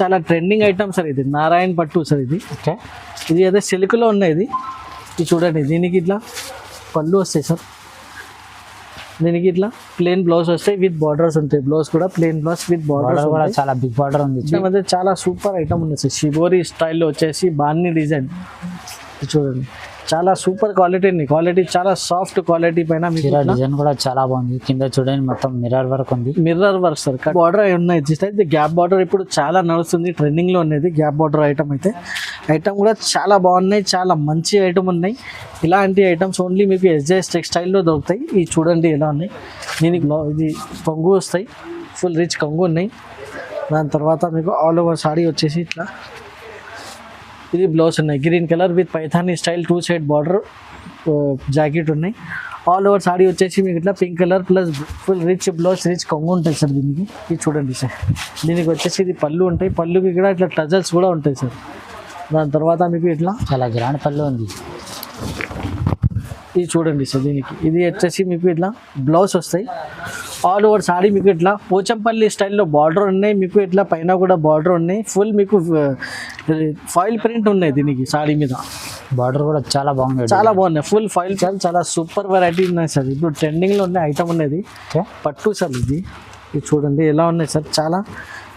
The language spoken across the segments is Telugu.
చాలా ట్రెండింగ్ ఐటమ్ సార్ ఇది నారాయణ పట్టు సార్ ఇది. ఓకే, ఇది అదే సిల్క్లో ఉన్నాయి. ఇది చూడండి, దీనికి ఇట్లా పళ్ళు వస్తాయి సార్. దీనికి ఇట్లా ప్లెయిన్ బ్లౌజ్ వస్తాయి విత్ బార్డర్స్ ఉంటాయి. బ్లౌజ్ కూడా ప్లెయిన్ బ్లౌజ్ విత్ బార్డర్స్ కూడా చాలా బిగ్ బార్డర్ ఉంది. మధ్య చాలా సూపర్ ఐటమ్ ఉంది సార్. షిబోరి స్టైల్లో వచ్చేసి బాన్ని డిజైన్ చూడండి, చాలా సూపర్ క్వాలిటీ చాలా సాఫ్ట్ క్వాలిటీ పైన డిజైన్ కూడా చాలా బాగుంది. కింద చూడండి మొత్తం మిర్రర్ వర్క్ ఉంది. మిర్రర్ వర్క్ సార్, బార్డర్ ఉన్నాయి. జస్ట్ అయితే గ్యాప్ బార్డర్ ఇప్పుడు చాలా నడుస్తుంది, ట్రెండింగ్ లో ఉన్నది గ్యాప్ బార్డర్ ఐటమ్. అయితే ఐటమ్ కూడా చాలా బాగున్నాయి, చాలా మంచి ఐటమ్ ఉన్నాయి. ఇలాంటి ఐటమ్స్ ఓన్లీ మీకు ఎస్జేఎస్ టెక్స్టైల్లో దొరుకుతాయి. ఇవి చూడండి ఎలా ఉన్నాయి. దీనికి ఇది కొంగు వస్తాయి, ఫుల్ రిచ్ కొంగు ఉన్నాయి. దాని తర్వాత మీకు ఆల్ ఓవర్ సాడీ వచ్చేసి ఇట్లా ఇది బ్లౌజ్ ఉన్నాయి. Green colour with Paithani style 2 side border jacket ఉన్నాయి. ఆల్ ఓవర్ సాడీ వచ్చేసి మీకు ఇట్లా pink colour plus full rich blouse rich కొంగు ఉంటాయి సార్ దీనికి. ఇది చూడండి సార్, దీనికి వచ్చేసి ఇది పళ్ళు ఉంటాయి. పళ్ళుకి ఇక్కడ ఇట్లా టజల్స్ కూడా ఉంటాయి సార్. దాని తర్వాత మీకు ఇట్లా చాలా గ్రాండ్ పళ్ళు ఉంది. ఇది చూడండి సార్, దీనికి ఇది వచ్చేసి మీకు ఇట్లా బ్లౌజ్ వస్తాయి. ఆల్ ఓవర్ సాడీ మీకు ఇట్లా పోచంపల్లి స్టైల్లో బార్డర్ ఉన్నాయి. మీకు ఇట్లా పైన కూడా బార్డర్ ఉన్నాయి. ఫుల్ మీకు ఫాయిల్ ప్రింట్ ఉన్నాయి దీనికి సాడీ మీద. బార్డర్ కూడా చాలా బాగుంది, చాలా బాగున్నాయి. ఫుల్ ఫాయిల్ చాలా సూపర్ వెరైటీ ఉన్నాయి సార్. ఇప్పుడు ట్రెండింగ్లో ఉన్న ఐటమ్ ఉన్నది పట్టు సార్. ఇది చూడండి ఎలా ఉన్నాయి సార్. చాలా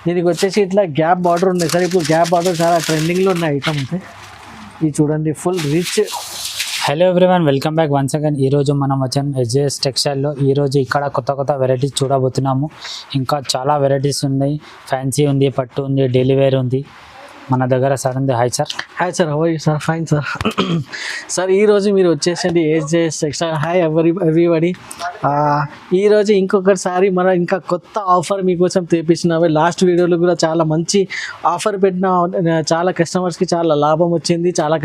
దీనికి వచ్చేసి ఇట్లా గ్యాప్ బార్డర్ ఉన్నాయి సార్. ఇప్పుడు గ్యాప్ బార్డర్ చాలా ట్రెండింగ్లో ఉన్న ఐటమ్ అయితే ఇది చూడండి, full rich. Hello everyone, welcome back once again. ఈరోజు మనం వచ్చాము ఎస్జేఎస్ టెక్స్టైల్లో. ఈరోజు ఇక్కడ కొత్త వెరైటీస్ చూడబోతున్నాము. ఇంకా చాలా వెరైటీస్ ఉన్నాయి. ఫ్యాన్సీ ఉంది, పట్టు ఉంది, డైలీ వేర్ ఉంది. మన దగ్గర సార్ ఉంది. Hi sir. Hi sir, how are you sir? Fine sir. Sir ఈరోజు మీరు వచ్చేసండి ఎస్జేఎస్ టెక్స్టైల్. Hi everybody. ఈరోజు ఇంకొకసారి మన ఇంకా కొత్త ఆఫర్ మీకోసం తెప్పించినవి. లాస్ట్ వీడియోలో కూడా చాలా మంచి ఆఫర్ పెట్టిన, చాలా కస్టమర్స్కి చాలా లాభం వచ్చింది. చాలా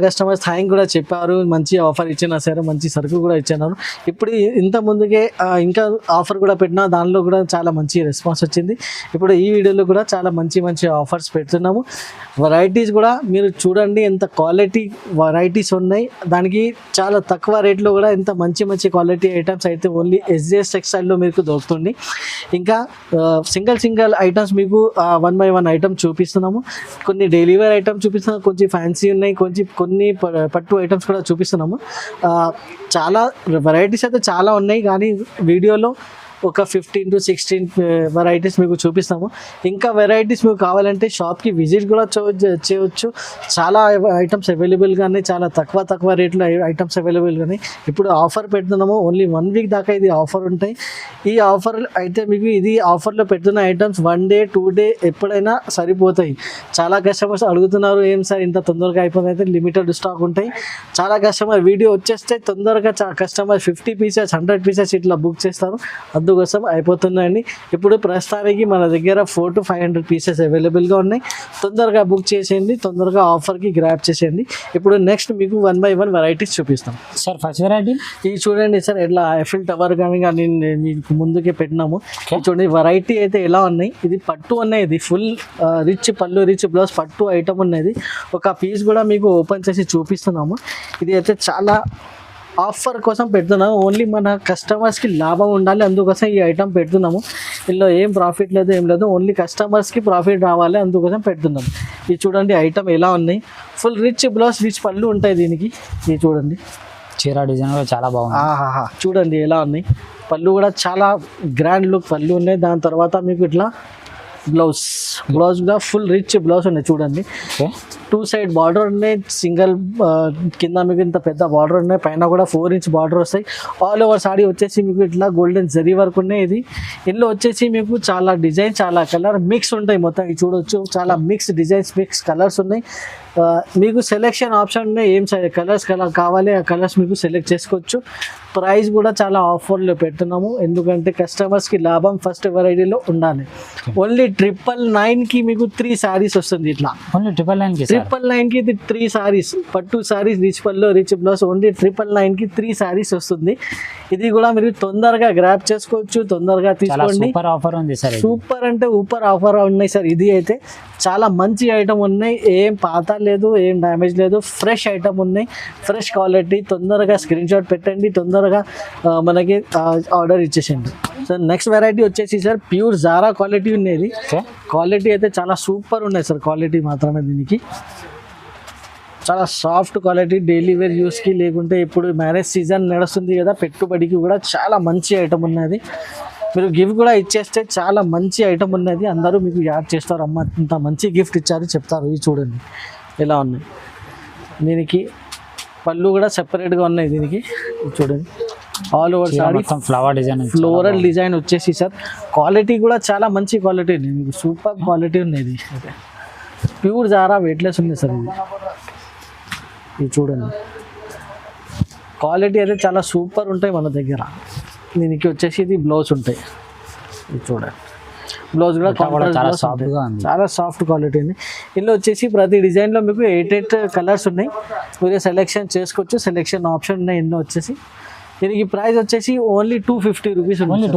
కస్టమర్స్ థ్యాంక్ కూడా చెప్పారు. మంచి ఆఫర్ ఇచ్చినా సరే, మంచి సరుకు కూడా ఇచ్చినారు. ఇప్పుడు ఇంత ముందుకే ఇంకా ఆఫర్ కూడా పెట్టినా, దానిలో కూడా చాలా మంచి రెస్పాన్స్ వచ్చింది. ఇప్పుడు ఈ వీడియోలో కూడా చాలా మంచి ఆఫర్స్ పెడుతున్నాము. వెరైటీస్ కూడా మీరు చూడండి, ఎంత క్వాలిటీ వెరైటీస్ ఉన్నాయి. దానికి చాలా తక్కువ రేట్లో కూడా ఎంత మంచి క్వాలిటీ ఐటమ్స్ అయితే ఓన్లీ ఎస్జేఎస్ టెక్స్టైల్లో మీకు దొరుకుతుంది. ఇంకా సింగిల్ ఐటమ్స్ మీకు 1 by 1 ఐటమ్ చూపిస్తున్నాము. కొన్ని డైలీ వేర్ ఐటమ్స్ చూపిస్తున్నాము, కొంచెం ఫ్యాన్సీ ఉన్నాయి, కొన్ని పట్టు ఐటమ్స్ కూడా చూపిస్తున్నాము. చాలా వెరైటీస్ అయితే చాలా ఉన్నాయి, కానీ వీడియోలో ఒక 15 to 16 వెరైటీస్ మీకు చూపిస్తాము. ఇంకా వెరైటీస్ మీకు కావాలంటే షాప్కి విజిట్ కూడా చేయవచ్చు. చాలా ఐటమ్స్ అవైలబుల్గానే, చాలా తక్కువ రేట్లో ఐటమ్స్ అవైలబుల్గానే ఇప్పుడు ఆఫర్ పెడుతున్నాము. ఓన్లీ 1 week దాకా ఇది ఆఫర్ ఉంటాయి. ఈ ఆఫర్ అయితే మీకు ఇది ఆఫర్లో పెడుతున్న ఐటమ్స్ 1 day 2 day ఎప్పుడైనా సరిపోతాయి. చాలా కస్టమర్స్ అడుగుతున్నారు, ఏం సార్ ఇంత తొందరగా అయిపోతుంది? అయితే లిమిటెడ్ స్టాక్ ఉంటాయి. చాలా కస్టమర్ వీడియో వచ్చేస్తే తొందరగా కస్టమర్ 50 pieces 100 pieces ఇట్లా బుక్ చేస్తారు, అందుకోసం అయిపోతున్నాయండి. ఇప్పుడు ప్రస్తుతానికి మన దగ్గర 400 to 500 pieces అవైలబుల్గా ఉన్నాయి. తొందరగా బుక్ చేసేయండి, తొందరగా ఆఫర్కి గ్రాప్ చేసేయండి. ఇప్పుడు నెక్స్ట్ మీకు 1 by 1 వెరైటీస్ చూపిస్తాం సార్. ఫస్ట్ వెరైటీ ఇది చూడండి సార్, ఎట్లా ఐఫిల్ టవర్ కానీ మీకు ముందుకే పెట్టినాము. చూడండి వెరైటీ అయితే ఎలా ఉన్నాయి. ఇది పట్టు ఉన్నాయి, ఇది ఫుల్ రిచ్ పళ్ళు రిచ్ బ్లౌజ్ పట్టు ఐటమ్ ఉన్నది. ఒక పీస్ కూడా మీకు ఓపెన్ చేసి చూపిస్తున్నాము. ఇది అయితే చాలా ఆఫర్ కోసం పెడుతున్నాము. ఓన్లీ మన కస్టమర్స్కి లాభం ఉండాలి, అందుకోసం ఈ ఐటమ్ పెడుతున్నాము. ఇందులో ఏం ప్రాఫిట్ లేదు, ఏం లేదు, ఓన్లీ కస్టమర్స్కి ప్రాఫిట్ రావాలి, అందుకోసం పెడుతున్నాము. ఇది చూడండి ఐటమ్ ఎలా ఉన్నాయి. ఫుల్ రిచ్ బ్లౌజ్ రిచ్ పళ్ళు ఉంటాయి దీనికి. ఇది చూడండి, చీర డిజైన్ కూడా చాలా బాగుంది. చూడండి ఎలా ఉన్నాయి. పళ్ళు కూడా చాలా గ్రాండ్ లుక్ పళ్ళు ఉన్నాయి. దాని తర్వాత మీకు ఇట్లా బ్లౌజ్ కూడా ఫుల్ రిచ్ బ్లౌజ్ ఉన్నాయి. చూడండి 2 side బార్డర్ ఉన్నాయి. సింగిల్ కింద మీకు ఇంత పెద్ద బార్డర్ ఉన్నాయి, పైన కూడా 4 inch బార్డర్ వస్తాయి. ఆల్ ఓవర్ సాడీ వచ్చేసి మీకు ఇట్లా గోల్డెన్ జరీ వర్క్ ఉన్నాయి. ఇది ఇందులో వచ్చేసి మీకు చాలా డిజైన్ చాలా కలర్ మిక్స్ ఉంటాయి. మొత్తం ఇది చూడొచ్చు, చాలా మిక్స్ డిజైన్స్ మిక్స్ కలర్స్ ఉన్నాయి. మీకు సెలెక్షన్ ఆప్షన్ ఉన్నాయి, ఏం కలర్ కావాలి ఆ కలర్స్ మీకు సెలెక్ట్ చేసుకోవచ్చు. ప్రైస్ కూడా చాలా ఆఫర్లో పెడుతున్నాము, ఎందుకంటే కస్టమర్స్కి లాభం ఫస్ట్ వెరైటీలో ఉండాలి. ఓన్లీ 999కి మీకు 3 sarees వస్తుంది. ఇట్లా ఓన్లీ 999కి 999కి ఇది 3 సారీస్, పట్టు సారీస్, రిచ్ పళ్ళు, రిచ్ బ్లౌజ్, ఓన్లీ 999కి 3 సారీస్ వస్తుంది. ఇది కూడా మీరు తొందరగా గ్రాప్ చేసుకోవచ్చు, తొందరగా తీసుకోండి. సూపర్ ఆఫర్ ఉంది సార్. సూపర్ అంటే ఊపర్ ఆఫర్ ఉన్నాయి సార్. ఇది అయితే చాలా మంచి ఐటమ్ ఉన్నాయి, ఏం పాత లేదు, ఏం డ్యామేజ్ లేదు, ఫ్రెష్ ఐటమ్ ఉన్నాయి, ఫ్రెష్ క్వాలిటీ. తొందరగా స్క్రీన్ షాట్ పెట్టండి, తొందరగా మనకి ఆర్డర్ ఇచ్చేసండి. సార్ నెక్స్ట్ వెరైటీ వచ్చేసి సార్ ప్యూర్ జారా క్వాలిటీ ఉన్నది. క్వాలిటీ అయితే చాలా సూపర్ ఉన్నాయి సార్. క్వాలిటీ మాత్రమే దీనికి చాలా సాఫ్ట్ క్వాలిటీ, డైలీ వేర్ యూస్కి, లేకుంటే ఇప్పుడు మ్యారేజ్ సీజన్ నడుస్తుంది కదా, పెట్టుబడికి కూడా చాలా మంచి ఐటమ్ ఉన్నది. మీరు గిఫ్ట్ కూడా ఇచ్చేస్తే చాలా మంచి ఐటమ్ ఉన్నది. అందరూ మీకు యాడ్ చేస్తారు, అమ్మ ఇంత మంచి గిఫ్ట్ ఇచ్చారు చెప్తారు. ఇది చూడండి ఎలా ఉన్నాయి. దీనికి పళ్ళు కూడా సెపరేట్గా ఉన్నాయి. దీనికి చూడండి all over sorry flower design, floral design వచ్చేసి సార్. క్వాలిటీ కూడా చాలా మంచి క్వాలిటీ ఉంది, మీకు సూపర్ క్వాలిటీ ఉన్నది. ప్యూర్ జారా వెయిట్లెస్ ఉంది సార్. ఇది చూడండి క్వాలిటీ అయితే చాలా సూపర్ ఉంటాయి మన దగ్గర. దీనికి వచ్చేసి ఇది బ్లౌజ్ ఉంటాయి. ఇది చూడండి బ్లౌజ్ కూడా చాలా సాఫ్ట్ క్వాలిటీ ఉంది. ఇందులో వచ్చేసి ప్రతి డిజైన్లో మీకు 8 కలర్స్ ఉన్నాయి, మీరు సెలెక్షన్ చేసుకోవచ్చు. సెలెక్షన్ ఆప్షన్ ఉన్నాయి. ఇందులో వచ్చేసి దీనికి ప్రైస్ వచ్చేసి only 250 rupees. Only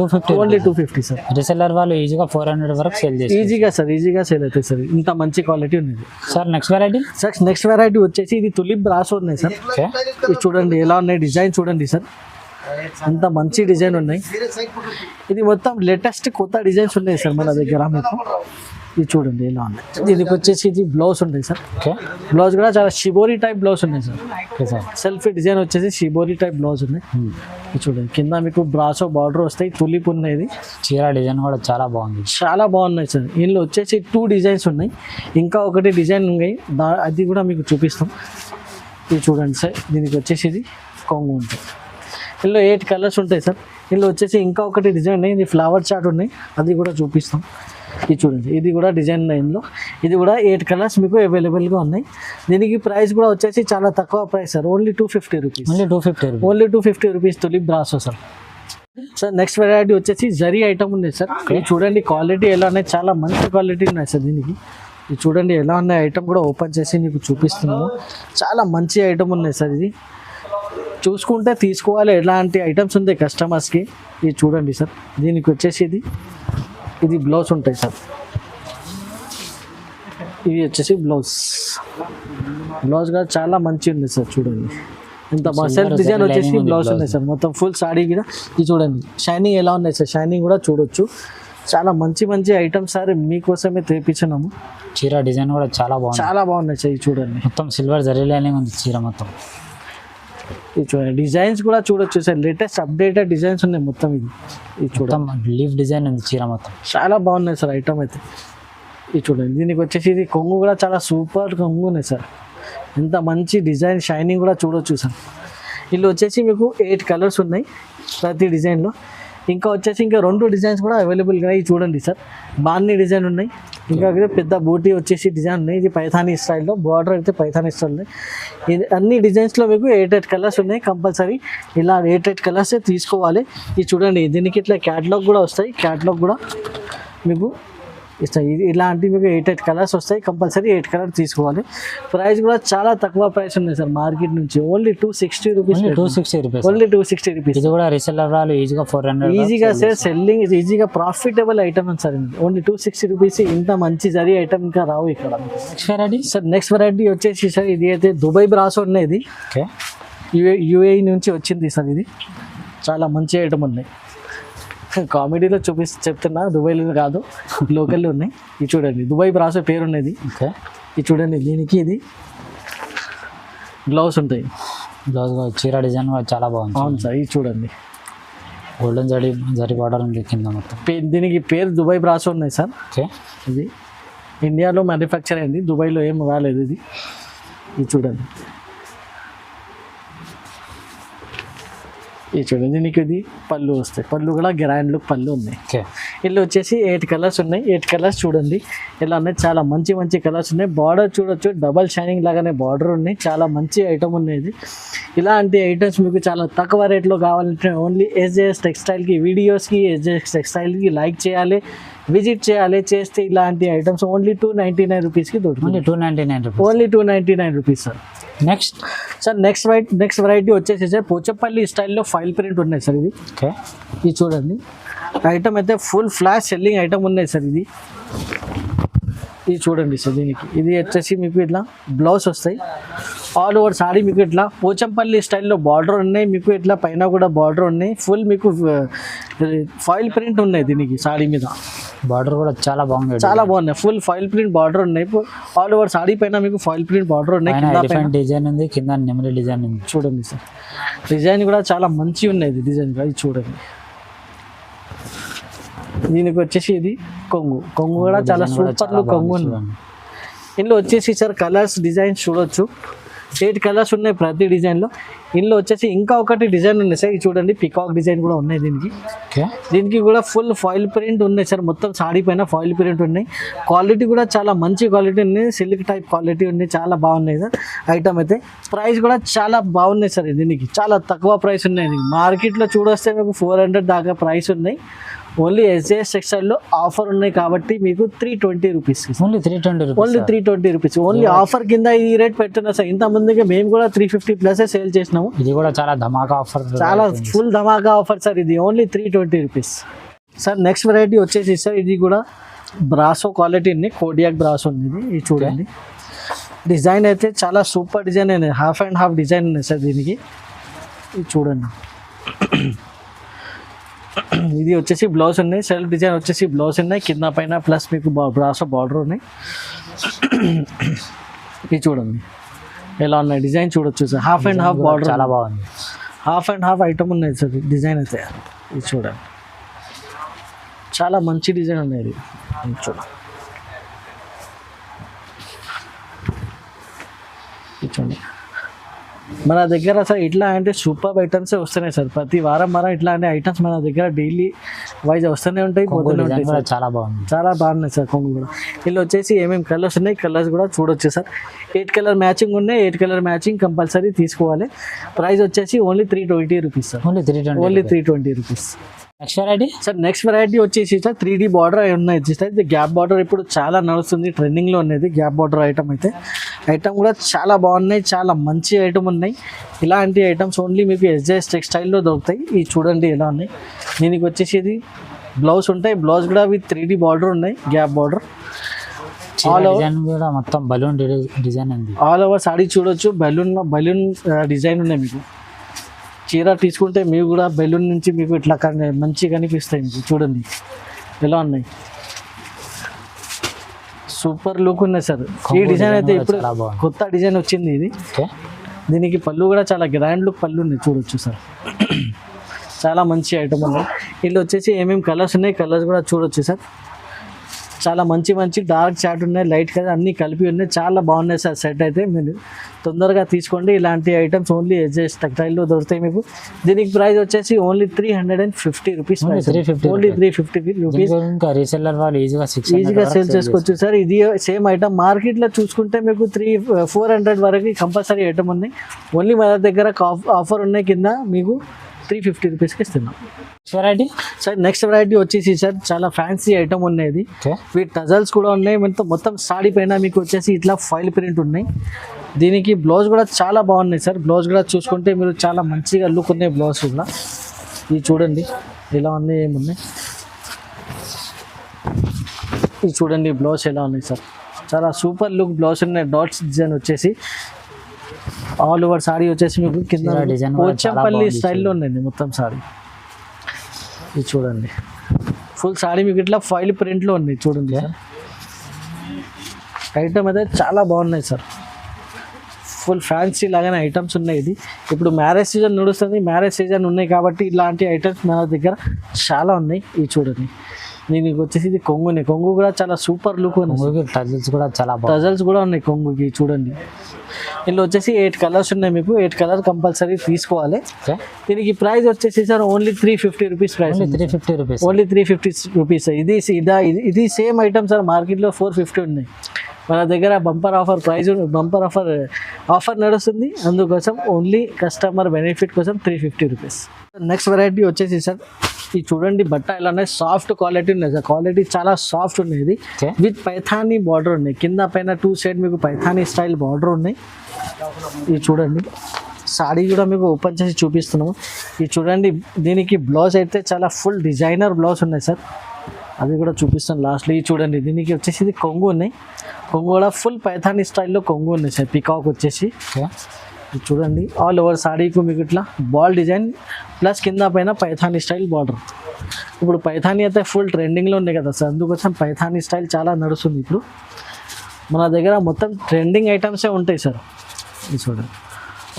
250 sir. Reseller వాళ్ళు ఈజీగా 400 వరకు సేల్ చేస్తారు. ఈజీగా సేల్ అవుతాయి సార్. ఇంత మంచి క్వాలిటీ ఉంది sir. Next variety next variety వచ్చేసి ఇది తులిప్ బ్రాసో ఉన్నాయి సార్. ఇది చూడండి ఎలా ఉన్నాయి, డిజైన్ చూడండి సార్, అంత మంచి డిజైన్ ఉన్నాయి. ఇది మొత్తం లేటెస్ట్ కొత్త డిజైన్స్ ఉన్నాయి సార్ మన దగ్గర మీకు. ఇది చూడండి ఎలా ఉన్నాయి. దీనికి వచ్చేసి ఇది బ్లౌజ్ ఉంటాయి సార్. బ్లౌజ్ కూడా చాలా షిబోరి టైప్ బ్లౌజ్ ఉన్నాయి సార్. సెల్ఫ్ డిజైన్ వచ్చేసి షిబోరి టైప్ బ్లౌజ్ ఉన్నాయి. ఇది చూడండి కింద మీకు బ్రాసో బార్డర్ వస్తాయి, తులిప్ ఉన్నది. చీర డిజైన్ కూడా చాలా బాగుంది, చాలా బాగున్నాయి సార్. ఇందులో వచ్చేసి 2 డిజైన్స్ ఉన్నాయి, ఇంకా ఒకటి డిజైన్ ఉన్నాయి, అది కూడా మీకు చూపిస్తాం. ఇది చూడండి సార్. దీనికి వచ్చేసి ఇది కొంగు ఉంటుంది. ఇందులో 8 కలర్స్ ఉంటాయి సార్. ఇందులో వచ్చేసి ఇంకా ఒకటి డిజైన్ ఉన్నాయి, ఇది ఫ్లవర్ చార్ట్ ఉన్నాయి, అది కూడా చూపిస్తాం. ఇది చూడండి ఇది కూడా డిజైన్ ఉన్నాయి. ఇందులో ఇది కూడా 8 కలర్స్ మీకు అవైలబుల్గా ఉన్నాయి. దీనికి ప్రైస్ కూడా వచ్చేసి చాలా తక్కువ price sir. Only 250 rupees. Only 250 rupees tulip brasso sir. Sir next variety వచ్చేసి జరీ ఐటమ్ ఉంది సార్. ఇది చూడండి క్వాలిటీ ఎలా ఉన్నాయి, చాలా మంచి క్వాలిటీ ఉన్నాయి సార్. దీనికి ఇది చూడండి ఎలా ఉన్నాయి. ఐటమ్ కూడా ఓపెన్ చేసి మీకు చూపిస్తున్నాము. చాలా మంచి ఐటమ్ ఉన్నాయి సార్. ఇది చూసుకుంటే తీసుకోవాలి, ఎలాంటి ఐటమ్స్ ఉంటాయి కస్టమర్స్కి. ఇది చూడండి సార్. దీనికి వచ్చేసి ఇది బ్లౌజ్ ఉంటాయి సార్. ఇది వచ్చేసి బ్లౌజ్ కూడా చాలా మంచి ఉంది సార్. చూడండి ఇంత సెల్ఫ్ డిజైన్ వచ్చేసి బ్లౌజ్ ఉన్నాయి సార్. మొత్తం ఫుల్ సాడీ కూడా ఇది చూడండి షైనింగ్ ఎలా ఉన్నాయి సార్. షైనింగ్ కూడా చూడొచ్చు. చాలా మంచి ఐటమ్స్ సార్ మీకోసమే తెప్పించున్నాము. చీర డిజైన్ కూడా చాలా బాగున్నాయి సార్. ఇది చూడండి మొత్తం సిల్వర్ జరీలోనే ఉంది చీర మొత్తం. ఇది చూడండి డిజైన్స్ కూడా చూడొచ్చు సార్. లేటెస్ట్ అప్డేటెడ్ డిజైన్స్ ఉన్నాయి మొత్తం. ఇది చూడండి లీఫ్ డిజైన్ ఉంది చీర మొత్తం. చాలా బాగున్నాయి సార్ ఐటమ్ అయితే. ఇది చూడండి దీనికి వచ్చేసి ఇది కొంగు కూడా చాలా సూపర్ కొంగు ఉన్నాయి సార్. ఎంత మంచి డిజైన్, షైనింగ్ కూడా చూడొచ్చు సార్. వీళ్ళు వచ్చేసి మీకు 8 కలర్స్ ఉన్నాయి ప్రతి డిజైన్లో. ఇంకా వచ్చేసి ఇంకా 2 డిజైన్స్ కూడా అవైలబుల్గా. ఇవి చూడండి సార్ బాన్ని డిజైన్ ఉన్నాయి. ఇంకా పెద్ద బూటీ వచ్చేసి డిజైన్ ఉన్నాయి. ఇది పైథానీ స్టైల్లో, బార్డర్ అయితే పైథానీ స్టైల్ ఉన్నాయి. ఇది అన్ని డిజైన్స్లో మీకు 8 కలర్స్ ఉన్నాయి. కంపల్సరీ ఇలా 8 కలర్సే తీసుకోవాలి. ఇది చూడండి దీనికి ఇట్లా క్యాటలాగ్ కూడా వస్తాయి. క్యాటలాగ్ కూడా మీకు ఇస్తాయి. ఇలాంటి మీకు 8 కలర్స్ వస్తాయి. కంపల్సరీ 8 కలర్ తీసుకోవాలి. ప్రైస్ కూడా చాలా తక్కువ ప్రైస్ ఉంది సార్ మార్కెట్ నుంచి. Only 260 rupees. Only 260 rupees. ఇది కూడా రీసెల్లర్ వాళ్ళు ఈజీగా 400 ఈజీగా సార్. సెల్లింగ్ ఈజీగా profitable item sir. Only 260 rupees. ఇంత మంచి జరీ ఐటమ్ ఇంకా రావు ఇక్కడ. సార్ నెక్స్ట్ వెరైటీ వచ్చేసి సార్ ఇది అయితే దుబాయ్ బ్రాసో ఉన్నది. యూఏఈ నుంచి వచ్చింది సార్. ఇది చాలా మంచి ఐటమ్ ఉన్నాయి. కామెడీలో చెప్తున్నా, దుబాయ్లో కాదు, లోకల్లో ఉన్నాయి. ఇది చూడండి దుబాయ్ బ్రాసో పేరు ఉన్నది. ఇది చూడండి దీనికి ఇది బ్లౌజ్ ఉంటాయి. బ్లౌజ్ చీర డిజైన్ చాలా బాగుంది. అవును సార్. ఇది చూడండి గోల్డెన్ జరీ బార్డర్ ఉంది కింద మొత్తం. దీనికి పేరు దుబాయ్ బ్రాసో ఉన్నాయి సార్. ఇది ఇండియాలో మ్యానుఫ్యాక్చర్ అయింది, దుబాయ్లో ఏం రాలేదు. ఇది చూడండి. ఇది చూడండి దీనికి ఇది పళ్ళు వస్తాయి. పళ్ళు కూడా గ్రాండ్ లుక్ పళ్ళు ఉన్నాయి. ఇల్లు వచ్చేసి 8 కలర్స్ ఉన్నాయి. 8 కలర్స్ చూడండి ఇలా ఉన్నాయి. చాలా మంచి కలర్స్ ఉన్నాయి. బార్డర్ చూడొచ్చు, డబల్ షైనింగ్ లాగానే బార్డర్ ఉన్నాయి. చాలా మంచి ఐటమ్ ఉన్నాయి. ఇలాంటి ఐటమ్స్ మీకు చాలా తక్కువ రేట్లో కావాలంటే ఓన్లీ ఎస్జేఎస్ టెక్స్టైల్కి వీడియోస్కి, ఎస్జేఎస్ టెక్స్టైల్కి లైక్ చేయాలి, విజిట్ చేయాలి. చేస్తే ఇలాంటి ఐటమ్స్ ఓన్లీ 299 రూపీస్కి దొరుకుతుంది. Only 299 rupees. Only 299 rupees sir. Next sir next variety వచ్చేసి సార్ పోచంపల్లి స్టైల్లో ఫైల్ ప్రింట్ ఉన్నాయి సార్. ఇది ఓకే, ఇది చూడండి ఐటమ్ అయితే ఫుల్ ఫ్లాష్ సెల్లింగ్ ఐటమ్ ఉన్నాయి సార్. ఇది చూడండి సార్. దీనికి ఇది వచ్చేసి మీకు ఇట్లా బ్లౌజ్ వస్తాయి. ఆల్ ఓవర్ సారీ మీకు ఇట్లా పోచంపల్లి స్టైల్లో బార్డర్ ఉన్నాయి. మీకు ఇట్లా పైన కూడా బార్డర్ ఉన్నాయి. ఫుల్ మీకు ఫాయిల్ ప్రింట్ ఉన్నాయి. దీనికి సారీ మీద బార్డర్ కూడా చాలా బాగుంది, చాలా బాగున్నాయి. ఫుల్ ఫాయిల్ ప్రింట్ బార్డర్ ఉన్నాయి. ఆల్ ఓవర్ సారీ పైన మీకు ఫాయిల్ ప్రింట్ బార్డర్ ఉన్నాయి. డిఫరెంట్ డిజైన్ ఉంది, కింద నెమలి డిజైన్ ఉంది. చూడండి సార్, డిజైన్ కూడా చాలా మంచిగా ఉన్నాయి. ఇది డిజైన్ కూడా ఇది చూడండి. దీనికి వచ్చేసి ఇది కొంగు కూడా చాలా సూపర్ కొంగు ఉంది. ఇందులో వచ్చేసి సార్ కలర్స్ డిజైన్స్ చూడొచ్చు. 8 కలర్స్ ఉన్నాయి ప్రతి డిజైన్లో. ఇందులో వచ్చేసి ఇంకా ఒకటి డిజైన్ ఉన్నాయి సార్. ఇది చూడండి పికాక్ డిజైన్ కూడా ఉన్నాయి దీనికి. దీనికి కూడా ఫుల్ ఫాయిల్ ప్రింట్ ఉన్నాయి సార్. మొత్తం సాడీ పైన ఫాయిల్ ప్రింట్ ఉన్నాయి. క్వాలిటీ కూడా చాలా మంచి క్వాలిటీ ఉంది. సిల్క్ టైప్ క్వాలిటీ ఉంది. చాలా బాగున్నాయి సార్ ఐటమ్ అయితే. ప్రైస్ కూడా చాలా బాగున్నాయి సార్. దీనికి చాలా తక్కువ ప్రైస్ ఉన్నాయి. మార్కెట్లో చూడొస్తే మీకు 400 దాకా ప్రైస్ ఉన్నాయి. ఓన్లీ ఎస్జేఎస్ టెక్స్టైల్లో ఆఫర్ ఉన్నాయి కాబట్టి మీకు 320 rupees. Only 320 rupees. Only 320 rupees. Only offer కింద ఈ రేట్ పెట్టున్నా సార్. ఇంత ముందుగా మేము కూడా 350 ప్లస్ సేల్ చేసినాము. ఇది కూడా చాలా ధమాకా ఆఫర్, చాలా ఫుల్ ధమాకా ఆఫర్ సార్. ఇది only 320 rupees sir. Next variety వచ్చేసి సార్ ఇది కూడా బ్రాసో క్వాలిటీ ఉంది. కోడియాక్ బ్రాసో ఉంది. ఇది చూడండి. డిజైన్ అయితే చాలా సూపర్ డిజైన్ ఉంది. హాఫ్ అండ్ హాఫ్ డిజైన్ ఉంది సార్ దీనికి. ఇది చూడండి. ఇది వచ్చేసి బ్లౌజ్ ఉన్నాయి. సెల్ఫ్ డిజైన్ వచ్చేసి బ్లౌజ్ ఉన్నాయి. కింద పైన ప్లస్ మీకు బ్రాసో బార్డర్ ఉన్నాయి. ఇది చూడండి ఎలా ఉన్నాయి. డిజైన్ చూడొచ్చు sir. Half and half border చాలా బాగుంది. హాఫ్ అండ్ హాఫ్ ఐటమ్ ఉన్నాయి సార్. డిజైన్ అయితే ఇది చూడండి చాలా మంచి డిజైన్ ఉన్నాయి. ఇది చూడండి. ఇది చూడండి మన దగ్గర సార్ ఇట్లా అంటే సూపర్ ఐటమ్సే వస్తున్నాయి సార్. ప్రతి వారం ఇట్లా అంటే ఐటమ్స్ మన దగ్గర డైలీ వైజ్ వస్తూనే ఉంటాయి, పోతూనే ఉంటాయి సార్. చాలా బాగుంది, చాలా బాగున్నాయి సార్ కొంగు కూడా. వీళ్ళు వచ్చేసి ఏమేమి కలర్స్ ఉన్నాయి, కలర్స్ కూడా చూడొచ్చు సార్. 8 కలర్ మ్యాచింగ్ ఉన్నాయి. 8 కలర్ మ్యాచింగ్ కంపల్సరీ తీసుకోవాలి. ప్రైస్ వచ్చేసి only 320 rupees sir. Only 320 rupees. Next variety sir next variety వచ్చేసి సార్ 3D బార్డర్ ఉన్నాయి సార్. ఇది గ్యాప్ బార్డర్ ఇప్పుడు చాలా నడుస్తుంది, ట్రెండింగ్లో ఉన్నది గ్యాప్ బార్డర్ ఐటమ్ అయితే. ఐటమ్ కూడా చాలా బాగున్నాయి, చాలా మంచి ఐటమ్ ఉన్నాయి. ఇలాంటి ఐటమ్స్ ఓన్లీ మీకు ఎస్జేఎస్ టెక్స్టైల్లో దొరుకుతాయి. ఇవి చూడండి ఎలా ఉన్నాయి. దీనికి వచ్చేసి ఇది బ్లౌజ్ ఉంటాయి. బ్లౌజ్ కూడా విత్ 3D బార్డర్ ఉన్నాయి, గ్యాప్ బార్డర్. మొత్తం బలూన్ డిజైన్ ఉంది. ఆల్ ఓవర్ సాడీ చూడొచ్చు. బలూన్ డిజైన్ ఉన్నాయి. మీకు చీర తీసుకుంటే మీకు కూడా బెలూన్ నుంచి మీకు ఇట్లా మంచిగా కనిపిస్తాయి. మీకు చూడండి ఎలా ఉన్నాయి. సూపర్ లుక్ ఉన్నాయి సార్. ఈ డిజైన్ అయితే ఇప్పుడు కొత్త డిజైన్ వచ్చింది ఇది. దీనికి పళ్ళు కూడా చాలా గ్రాండ్ లుక్ పళ్ళు ఉన్నాయి, చూడొచ్చు సార్. చాలా మంచి ఐటమ్ ఉన్నాయి. వీళ్ళు వచ్చేసి ఏమేమి కలర్స్ ఉన్నాయి, కలర్స్ కూడా చూడొచ్చు సార్. చాలా మంచి డార్క్ చాట్ ఉన్నాయి, లైట్ కలర్ అన్నీ కలిపి ఉన్నాయి. చాలా బాగున్నాయి సార్ సెట్ అయితే. మీరు తొందరగా తీసుకోండి. ఇలాంటి ఐటమ్స్ ఓన్లీ ఎస్జేఎస్ టెక్స్టైల్లో దొరుకుతాయి మీకు. దీనికి ప్రైస్ వచ్చేసి only 350 rupees. Only 350 rupees. Reseller వాళ్ళు ఈజీగా సేల్ చేసుకోవచ్చు సార్. ఇది సేమ్ ఐటమ్ మార్కెట్లో చూసుకుంటే మీకు 400 వరకు కంపల్సరీ ఐటమ్ ఉన్నాయి. ఓన్లీ మన దగ్గర ఆఫర్ ఉన్నాయి కింద మీకు 350 రూపీస్కి ఇస్తున్నాం. వెరైటీ సార్ నెక్స్ట్ వెరైటీ వచ్చేసి సార్ చాలా ఫ్యాన్సీ ఐటమ్ ఉన్నాయి. వీటి టజల్స్ కూడా ఉన్నాయి. మొత్తం సాడీ పైన మీకు వచ్చేసి ఇట్లా ఫైల్ ప్రింట్ ఉన్నాయి. దీనికి బ్లౌజ్ కూడా చాలా బాగున్నాయి సార్. బ్లౌజ్ కూడా చూసుకుంటే మీరు చాలా మంచిగా లుక్ ఉన్నాయి. బ్లౌజ్ కూడా ఇది చూడండి ఎలా ఉన్నాయి, ఏమున్నాయి ఇది చూడండి. బ్లౌజ్ ఎలా ఉన్నాయి సార్. చాలా సూపర్ లుక్ బ్లౌజ్ ఉన్నాయి. డాట్స్ డిజైన్ వచ్చేసి ఆల్ ఓవర్ సారీ వచ్చేసి మీకు కింద పోచంపల్లి స్టైల్లో ఉందండి మొత్తం సారీ. ఇది చూడండి ఫుల్ సారీ మీకు ఇట్లా ఫైల్ ప్రింట్లో ఉంది. చూడండి సార్ ఐటమ్ అయితే చాలా బాగున్నాయి సార్. ఫుల్ ఫ్యాన్సీ లాగానే ఐటమ్స్ ఉన్నాయి. ఇది ఇప్పుడు మ్యారేజ్ సీజన్ నడుస్తుంది. మ్యారేజ్ సీజన్ ఉన్నాయి కాబట్టి ఇలాంటి ఐటమ్స్ మన దగ్గర చాలా ఉన్నాయి. ఇవి చూడండి. దీనికి వచ్చేసి ఇది కొంగు కూడా చాలా సూపర్ లుక్ ఉంది. టజల్స్ కూడా చాలా టజల్స్ కూడా ఉన్నాయి కొంగుకి. చూడండి ఇందులో వచ్చేసి 8 కలర్స్ ఉన్నాయి. మీకు 8 కలర్ కంపల్సరీ తీసుకోవాలి. దీనికి ప్రైస్ వచ్చేసి sir only 350 rupees. Price only 350 rupees. ఇది సేమ్ ఐటమ్ సార్. మార్కెట్లో 450 ఉన్నాయి. మన దగ్గర బంపర్ ఆఫర్ నడుస్తుంది. అందుకోసం ఓన్లీ కస్టమర్ బెనిఫిట్ కోసం 350 రూపీస్. నెక్స్ట్ వెరైటీ వచ్చేసి సార్ ఇది చూడండి బట్ట ఎలా ఉన్నాయి, సాఫ్ట్ క్వాలిటీ ఉన్నాయి సార్. క్వాలిటీ చాలా సాఫ్ట్ ఉన్నాయి. ఇది Okay. విత్ పైథానీ బార్డర్ ఉన్నాయి. కింద పైన 2 సైడ్ మీకు పైథానీ స్టైల్ బార్డర్ ఉన్నాయి. ఇది చూడండి సాడీ కూడా మీకు ఓపెన్ చేసి చూపిస్తున్నాము. ఇది చూడండి దీనికి బ్లౌజ్ అయితే చాలా ఫుల్ డిజైనర్ బ్లౌజ్ ఉన్నాయి సార్. అది కూడా చూపిస్తాను లాస్ట్లో. ఇది చూడండి దీనికి వచ్చేసి ఇది కొంగు ఉన్నాయి. కొంగు కూడా ఫుల్ పైథానీ స్టైల్లో కొంగు ఉన్నాయి సార్. పికాక్ వచ్చేసి ఓకే. ఇది చూడండి ఆల్ ఓవర్ సాడీకు మీకు ఇట్లా బాల్ డిజైన్ ప్లస్ కింద పైన పైథానీ స్టైల్ బార్డర్. ఇప్పుడు పైథానీ అయితే ఫుల్ ట్రెండింగ్లో ఉన్నాయి కదా సార్, అందుకోసం పైథానీ స్టైల్ చాలా నడుస్తుంది ఇప్పుడు మన దగ్గర. మొత్తం ట్రెండింగ్ ఐటమ్సే ఉంటాయి సార్. ఇది చూడండి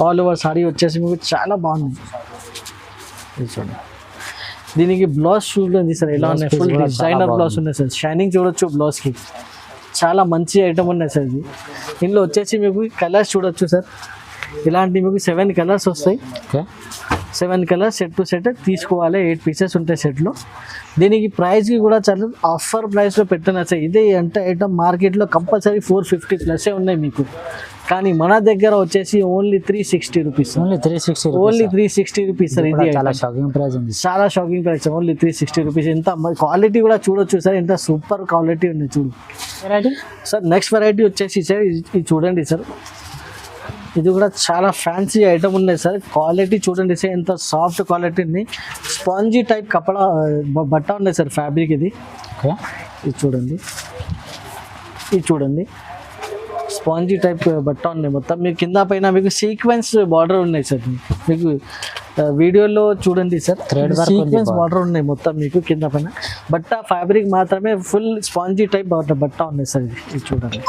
ఆల్ ఓవర్ సాడీ వచ్చేసి మీకు చాలా బాగుంది. ఇది చూడండి దీనికి బ్లౌజ్ చూడండి సార్ ఎలా ఉన్నాయి, ఫుల్ కూడా చాలా డిజైనర్ బ్లౌజ్ బాగుంది. ఉన్నాయి సార్. షైనింగ్ చూడొచ్చు బ్లౌజ్కి, చాలా మంచి ఐటమ్ ఉన్నాయి సార్. ఇది ఇందులో వచ్చేసి మీకు కలర్స్ చూడొచ్చు సార్. ఇలాంటి మీకు 7 కలర్స్ వస్తాయి. Okay. 7 colours set to set తీసుకోవాలి. 8 పీసెస్ ఉంటాయి సెట్లో. దీనికి ప్రైస్కి కూడా చాలా ఆఫర్ ప్రైస్లో పెట్టిన సార్. ఇదే అంటే ఐటమ్ మార్కెట్లో కంపల్సరీ 450 ప్లస్సే ఉన్నాయి మీకు, కానీ మన దగ్గర వచ్చేసి only 360 rupees. Only 360 only 360 rupees sir. ఇది చాలా item. షాకింగ్ ప్రైస్ ఉంది. చాలా షాకింగ్ ప్రైస్, ఓన్లీ 360 రూపీస్. ఎంత క్వాలిటీ కూడా చూడొచ్చు సార్, ఎంత సూపర్ క్వాలిటీ ఉంది చూడు వెరైటీ సార్. నెక్స్ట్ వెరైటీ వచ్చేసి సార్ ఇది చూడండి సార్. ఇది కూడా చాలా ఫ్యాన్సీ ఐటమ్ ఉన్నాయి సార్. క్వాలిటీ చూడండి సార్, ఎంత సాఫ్ట్ క్వాలిటీ ఉంది. స్పాంజీ టైప్ కపడా బట్ట ఉన్నాయి సార్ ఫ్యాబ్రిక్. ఇది ఓకే. ఇది చూడండి, ఇది చూడండి స్పాంజీ టైప్ బట్ట ఉన్నాయి మొత్తం. మీకు కింద పైన మీకు సీక్వెన్స్ బార్డర్ ఉన్నాయి సార్. మీకు వీడియోలో చూడండి సార్, Thread work ఉంది సీక్వెన్స్ బార్డర్ ఉన్నాయి మొత్తం మీకు కింద పైన. బట్ట ఫ్యాబ్రిక్ మాత్రమే ఫుల్ స్పాంజీ టైప్ బట్ట ఉన్నాయి సార్. ఇది చూడండి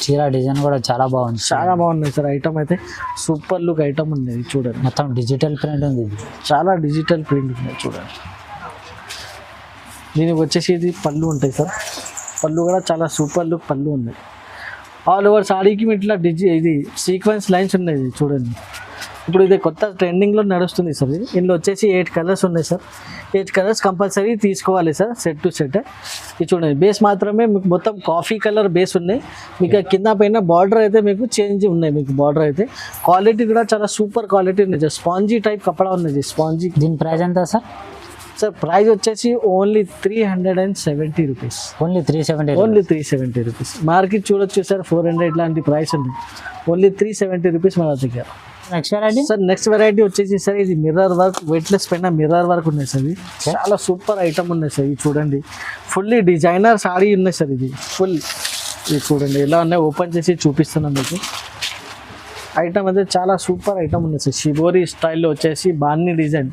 చీర డిజైన్ కూడా చాలా బాగుంది. చాలా బాగున్నాయి సార్. ఐటమ్ అయితే సూపర్ లుక్ ఐటమ్ ఉంది. ఇది చూడండి మొత్తం డిజిటల్ ప్రింట్ ఉంది. ఇది చాలా డిజిటల్ ప్రింట్ ఉన్నాయి చూడండి. దీనికి వచ్చేసి ఇది పళ్ళు ఉంటాయి సార్. పళ్ళు కూడా చాలా సూపర్ లుక్ పళ్ళు ఉన్నాయి. ఆల్ ఓవర్ సాడీకి ఇట్లా ఇది సీక్వెన్స్ లైన్స్ ఉన్నాయి. ఇది చూడండి ఇప్పుడు ఇది కొత్త ట్రెండింగ్లో నడుస్తుంది సార్. ఇది ఇందులో వచ్చేసి 8 కలర్స్ ఉన్నాయి సార్. 8 కలర్స్ కంపల్సరీ తీసుకోవాలి సార్ సెట్ టు సెట్. ఇది చూడండి బేస్ మాత్రమే మీకు మొత్తం కాఫీ కలర్ బేస్ ఉన్నాయి. మీకు కింద పైన బార్డర్ అయితే మీకు చేంజ్ ఉన్నాయి. మీకు బార్డర్ అయితే క్వాలిటీ కూడా చాలా సూపర్ క్వాలిటీ ఉంది. స్పాంజీ టైప్ కపడా ఉన్నది స్పాంజీ. దీని ప్రైస్ ఎంత సార్? సార్ ప్రైస్ వచ్చేసి only 370 rupees. Only 370. Only 370 rupees. Market చూడొచ్చు సార్ 400 ఇలాంటి ప్రైస్ ఉంది. ఓన్లీ 370 రూపీస్ మన దగ్గర. Next variety sir next variety వచ్చేసి సార్ ఇది మిర్రర్ వర్క్, వెయిట్లెస్ పైన మిర్రర్ వర్క్ ఉన్నాయి సార్. ఇది చాలా సూపర్ ఐటమ్ ఉన్నాయి సార్. ఇది చూడండి ఫుల్లీ డిజైనర్ సాడీ ఉన్నాయి సార్. ఇది ఫుల్ ఇది చూడండి ఎలా ఉన్నాయి, ఓపెన్ చేసి చూపిస్తున్నాను మీకు. ఐటమ్ అయితే చాలా సూపర్ ఐటమ్ ఉంది సార్. షిబోరి స్టైల్లో వచ్చేసి బాన్ని డిజైన్.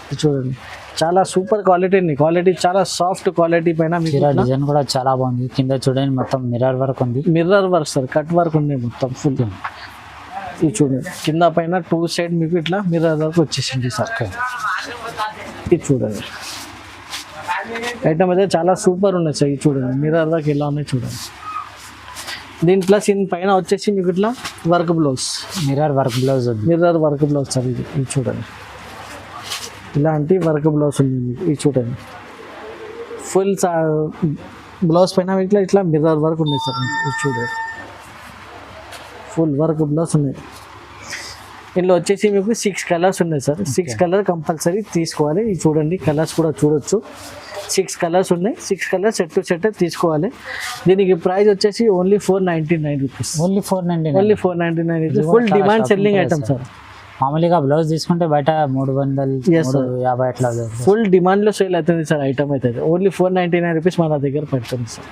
ఇది చూడండి చాలా సూపర్ క్వాలిటీ ఉంది. క్వాలిటీ చాలా సాఫ్ట్ క్వాలిటీ పైన మీకు చీర డిజైన్ కూడా చాలా బాగుంది. కింద చూడండి మొత్తం మిర్రర్ వర్క్ ఉంది. Mirror work sir, cut work ఉంది మొత్తం ఫుల్. ఇది చూడండి కింద పైన 2 సైడ్ మీకు ఇట్లా మిర్రర్ వర్క్ వచ్చేసింది సార్. ఇది చూడండి ఐటమ్ అయితే చాలా సూపర్ ఉన్నాయి సార్. ఇది చూడండి మిర్రర్ వర్క్ ఎలా ఉన్నాయి చూడండి. దీని ప్లస్ దీని పైన వచ్చేసి మీకు ఇట్లా work blouse, mirror work blouse ఉంది. Mirror work blouse sir. ఇది చూడండి ఇలాంటి వర్క్ బ్లౌజ్ ఉంది మీకు. ఇది చూడండి ఫుల్ బ్లౌజ్ పైన ఇట్లా ఇట్లా మిర్రర్ వర్క్ ఉన్నాయి సార్. ఇది చూడండి ఫుల్ వర్క్ బ్లౌజ్ ఉన్నాయి. ఇందులో వచ్చేసి మీకు 6 కలర్స్ ఉన్నాయి సార్. 6 కలర్ కంపల్సరీ తీసుకోవాలి. ఇది చూడండి కలర్స్ కూడా చూడొచ్చు. 6 కలర్స్ ఉన్నాయి. 6 కలర్స్ సెట్ టు సెట్ తీసుకోవాలి. దీనికి ప్రైస్ వచ్చేసి only 499 rupees. Only 499. Only 499 rupees. Full demand selling item sir. మామూలుగా బ్లౌజ్ తీసుకుంటే బయట 300, Yes, sir. 350 అట్లా. ఫుల్ డిమాండ్లో సేల్ అవుతుంది సార్ ఐటమ్ అయితే. ఓన్లీ 499 రూపీస్ మన దగ్గర పెడుతుంది sir.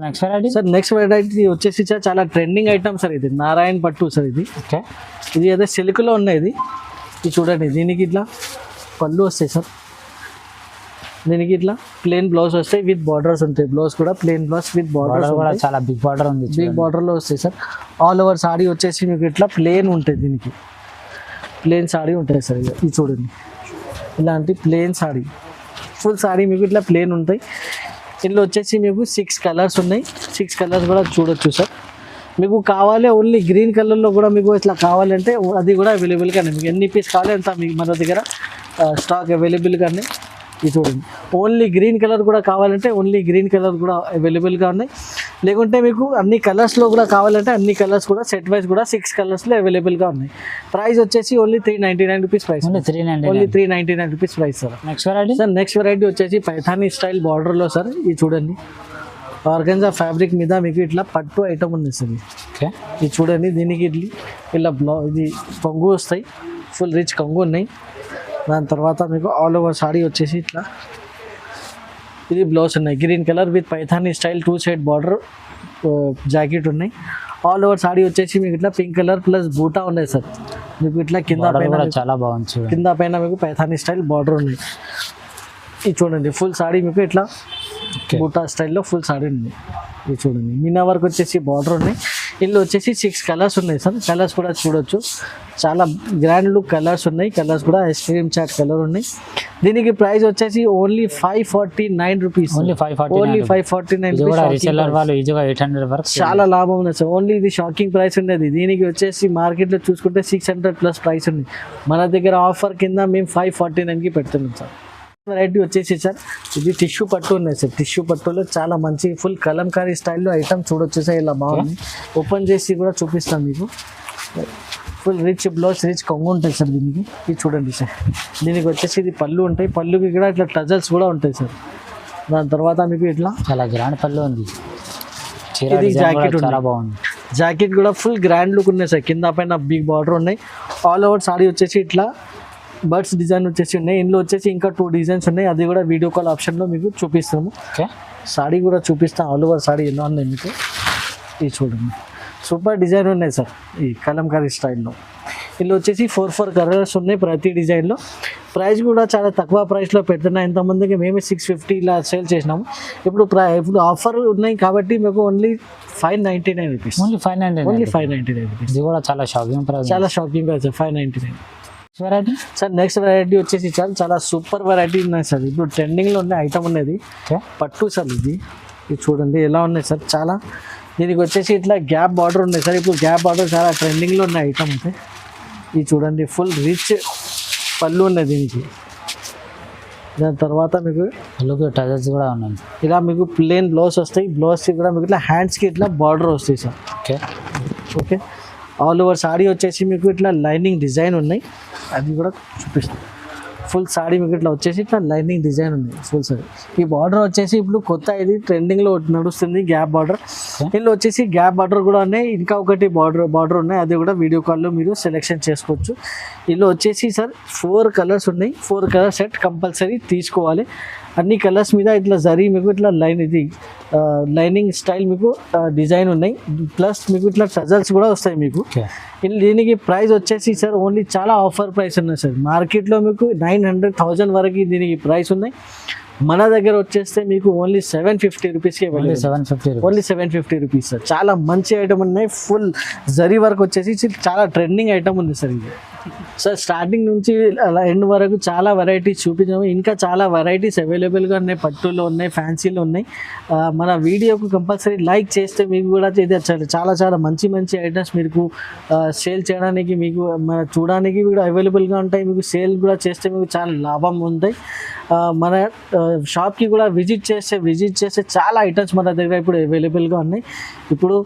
Next variety sir next variety వచ్చేసి సార్ చాలా ట్రెండింగ్ ఐటమ్ సార్. ఇది నారాయణ పట్టు సార్. ఇది ఓకే. ఇది ఏదో సిల్క్లో ఉన్నాయి. ఇది చూడండి దీనికి ఇట్లా పళ్ళు వస్తాయి సార్. దీనికి ఇట్లా ప్లెయిన్ బ్లౌజ్ వస్తాయి విత్ బార్డర్స్ ఉంటాయి. బ్లౌజ్ కూడా ప్లెయిన్ బ్లౌజ్ విత్ బార్డర్ కూడా బార్డర్స్, చాలా బిగ్ బార్డర్ ఉంది. బిగ్ బార్డర్లో వస్తాయి సార్. ఆల్ ఓవర్ సాడీ వచ్చేసి మీకు ఇట్లా ప్లెయిన్ ఉంటుంది. దీనికి ప్లెయిన్ సాడీ ఉంటుంది సార్. ఇది చూడండి ఇలాంటి ప్లెయిన్ సాడీ, ఫుల్ సాడీ మీకు ఇట్లా ప్లెయిన్ ఉంటాయి. ఇందులో వచ్చేసి మీకు 6 కలర్స్ ఉన్నాయి. 6 కలర్స్ కూడా చూడొచ్చు సార్. మీకు కావాలి ఓన్లీ గ్రీన్ కలర్లో కూడా మీకు ఇట్లా కావాలంటే అది కూడా అవైలబుల్ కానీ మీకు ఎన్ని పీస్ కావాలి అంత మీకు మన దగ్గర స్టాక్ అవైలబుల్ కానీ. ఇది చూడండి ఓన్లీ గ్రీన్ కలర్ కూడా కావాలంటే ఓన్లీ గ్రీన్ కలర్ కూడా అవైలబుల్గా ఉన్నాయి. లేకుంటే మీకు అన్ని కలర్స్లో కూడా కావాలంటే అన్ని కలర్స్ కూడా సెట్ వైజ్ కూడా 6 కలర్స్లో అవైలబుల్గా ఉన్నాయి. ప్రైస్ వచ్చేసి only 399 rupees price, only 399. Only 399 rupees price sir. Next variety sir next variety వచ్చేసి పైథానీ స్టైల్ బార్డర్లో సార్. ఇది చూడండి, ఆర్గంజా ఫ్యాబ్రిక్ మీద మీకు ఇట్లా పట్టు ఐటమ్ ఉంది సార్. ఓకే, ఇది చూడండి, దీనికి ఇలా ఇది కొంగు వస్తాయి, ఫుల్ రిచ్ కొంగు ఉన్నాయి. దాని తర్వాత మీకు ఆల్ ఓవర్ సాడీ వచ్చేసి ఇట్లా ఇది బ్లౌజ్ ఉన్నాయి, green colour with Paithani style 2 side border jacket ఉన్నాయి. ఆల్ ఓవర్ సాడీ వచ్చేసి మీకు ఇట్లా పింక్ కలర్ ప్లస్ బూటా ఉన్నాయి సార్. మీకు ఇట్లా కింద Border పైన కూడా చాలా బాగుంది చూడండి. కింద పైన మీకు పైథానీ స్టైల్ బార్డర్ ఉన్నాయి. ఇది చూడండి, ఫుల్ సాడీ మీకు ఇట్లా ఓకే, బూటా స్టైల్లో ఫుల్ సాడీ ఉంది. ఇది చూడండి, మీనా వర్క్ వచ్చేసి బార్డర్ ఉన్నాయి. ఇందులో వచ్చేసి 6 కలర్స్ ఉన్నాయి సార్. కలర్స్ కూడా చూడొచ్చు, చాలా గ్రాండ్ లుక్ కలర్స్ ఉన్నాయి. కలర్స్ కూడా ఐస్ క్రీమ్ చాట్ కలర్ ఉన్నాయి. దీనికి ప్రైస్ వచ్చేసి ఓన్లీ 549 రూపీస్, ఓన్లీ 549. ఓన్లీ 549 ఇది కూడా రూపీస్. రీసెల్లర్ వాళ్ళు ఈజీగా 800 వరకు చాలా లాభం ఉంది సార్. ఓన్లీ ఇది షాకింగ్ ప్రైస్ ఉండేది. దీనికి వచ్చేసి మార్కెట్లో చూసుకుంటే 600 ప్లస్ ప్రైస్ ఉంది. మన దగ్గర ఆఫర్ కింద మేము 549కి పెడుతున్నాం సార్. వెరైటీ వచ్చేసి సార్ ఇది టిష్యూ పట్టు ఉన్నాయి సార్. టిష్యూ పట్టులో చాలా మంచి ఫుల్ కలంకారీ స్టైల్లో ఐటమ్ చూడొచ్చు సార్. ఇలా బాగుంది, ఓపెన్ చేసి కూడా చూపిస్తాను మీకు. ఫుల్ రిచ్ బ్లౌజ్, రిచ్ కొంగు ఉంటాయి సార్ దీనికి. ఇది చూడండి సార్, దీనికి వచ్చేసి ఇది పళ్ళు ఉంటాయి. పళ్ళుకి కూడా ఇట్లా టజల్స్ కూడా ఉంటాయి సార్. దాని తర్వాత మీకు ఇట్లా చాలా గ్రాండ్ పళ్ళు ఉంది. చీర ఇది డిజైన్ జాకెట్ కూడా చాలా ఉంది. బాగుంది. జాకెట్ కూడా ఫుల్ గ్రాండ్ లుక్ ఉన్నాయి సార్. కింద పైన బిగ్ బార్డర్ ఉన్నాయి. ఆల్ ఓవర్ సాడీ వచ్చేసి ఇట్లా బర్డ్స్ డిజైన్ వచ్చేసి ఉన్నాయి. ఇందులో వచ్చేసి ఇంకా 2 డిజైన్స్ ఉన్నాయి, అది కూడా వీడియో కాల్ ఆప్షన్లో మీకు చూపిస్తాము. ఓకే, సాడీ కూడా చూపిస్తాం, ఆల్ ఓవర్ సాడీ ఎలా ఉన్నాయి మీకు. ఇది చూడండి, సూపర్ డిజైన్ ఉన్నాయి సార్ ఈ కలంకారీ స్టైల్లో. ఇందులో వచ్చేసి 4 కలర్స్ ఉన్నాయి ప్రతి డిజైన్లో. ప్రైస్ కూడా చాలా తక్కువ ప్రైస్లో పెడుతున్నాయి. ఇంతమందికి మేమే 650 ఇలా సేల్ చేసినాము. ఇప్పుడు ఆఫర్ ఉన్నాయి కాబట్టి మీకు only 599 rupees, only 599. Only 599 rupees. ఇది కూడా చాలా షాకింగ్ ప్రైస్. చాలా shocking price 599 variety sir. Next variety వచ్చేసి చాలా సూపర్ వెరైటీ ఉన్నాయి సార్. ఇప్పుడు ట్రెండింగ్లో ఉన్న ఐటమ్ ఉన్నది ఓకే, పట్టు సార్. ఇది చూడండి ఎలా ఉన్నాయి సార్. చాలా దీనికి వచ్చేసి ఇట్లా గ్యాప్ బార్డర్ ఉన్నాయి సార్. ఇప్పుడు గ్యాప్ బార్డర్ చాలా ట్రెండింగ్లో ఉన్న ఐటమ్ అయితే. ఇది చూడండి, ఫుల్ రిచ్ పళ్ళు ఉన్నాయి దీనికి. దాని తర్వాత మీకు పళ్ళుకి టజల్స్ కూడా ఉన్నాయి. ఇలా మీకు ప్లెయిన్ బ్లౌజ్ వస్తాయి. బ్లౌజ్కి కూడా మీకు ఇట్లా హ్యాండ్స్కి ఇట్లా బార్డర్ వస్తాయి sir. Okay, okay, all over saree వచ్చేసి మీకు ఇట్లా లైనింగ్ డిజైన్ ఉన్నాయి, అది కూడా చూపిస్తాను. ఫుల్ సాడీ మీకు ఇట్లా వచ్చేసి ఇట్లా లైనింగ్ డిజైన్ ఉంది ఫుల్ సాడీ. ఈ బార్డర్ వచ్చేసి ఇప్పుడు కొత్త ఇది ట్రెండింగ్లో నడుస్తుంది గ్యాప్ బార్డర్. ఇందులో వచ్చేసి గ్యాప్ బార్డర్ కూడా ఉన్నాయి. ఇంకా ఒకటి బార్డర్ ఉన్నాయి, అది కూడా వీడియో కాల్లో మీరు సెలెక్షన్ చేసుకోవచ్చు. ఇందులో వచ్చేసి సార్ 4 కలర్స్ ఉన్నాయి. 4 కలర్ సెట్ కంపల్సరీ తీసుకోవాలి. అన్ని కలర్స్ మీద ఇట్లా జరీ మీకు ఇట్లా లైనింగ్ స్టైల్ మీకు డిజైన్ ఉన్నాయి. ప్లస్ మీకు ఇట్లా టజల్స్ కూడా వస్తాయి మీకు. ఓకే, దీనికి ప్రైస్ వచ్చేసి సార్ ఓన్లీ చాలా ఆఫర్ ప్రైస్ ఉన్నాయి సార్. మార్కెట్లో మీకు 900,000 వరకు దీనికి ప్రైస్ ఉన్నాయి. మన దగ్గర వచ్చేస్తే మీకు ఓన్లీ 750 రూపీస్కి ఓన్లీ 750. Only 750 rupees sir. చాలా మంచి ఐటమ్ ఉన్నాయి. ఫుల్ జరీ వర్క్ వచ్చేసి చాలా ట్రెండింగ్ ఐటమ్ ఉంది సార్ ఇది. సార్ స్టార్టింగ్ నుంచి అలా ఎండ్ వరకు చాలా వెరైటీస్ చూపించాము. ఇంకా చాలా వెరైటీస్ అవైలబుల్గా ఉన్నాయి. పట్టులో ఉన్నాయి, ఫ్యాన్సీలో ఉన్నాయి. మన వీడియోకు కంపల్సరీ లైక్ చేస్తే మీకు కూడా ఇది చాలా చాలా మంచి మంచి ఐటమ్స్ మీకు సేల్ చేయడానికి మీకు చూడడానికి కూడా అవైలబుల్గా ఉంటాయి. మీకు సేల్ కూడా చేస్తే మీకు చాలా లాభం ఉంటాయి. మన షాప్కి కూడా విజిట్ చేస్తే చాలా ఐటమ్స్ మన దగ్గర ఇప్పుడు అవైలబుల్గా ఉన్నాయి. ఇప్పుడు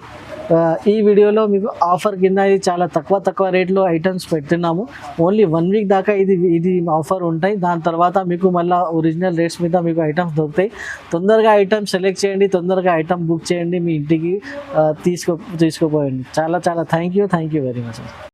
ఈ వీడియోలో మీకు ఆఫర్ కింద ఇది చాలా తక్కువ రేట్లో ఐటమ్స్ పెడుతున్నాము. ఓన్లీ 1 వీక్ దాకా ఇది ఆఫర్ ఉంటాయి. దాని తర్వాత మీకు మళ్ళీ ఒరిజినల్ రేట్స్ మీద మీకు ఐటమ్స్ దొరుకుతాయి. తొందరగా ఐటమ్ సెలెక్ట్ చేయండి, తొందరగా ఐటమ్ బుక్ చేయండి, మీ ఇంటికి తీసుకోపోయండి. చాలా చాలా థ్యాంక్ యూ వెరీ మచ్.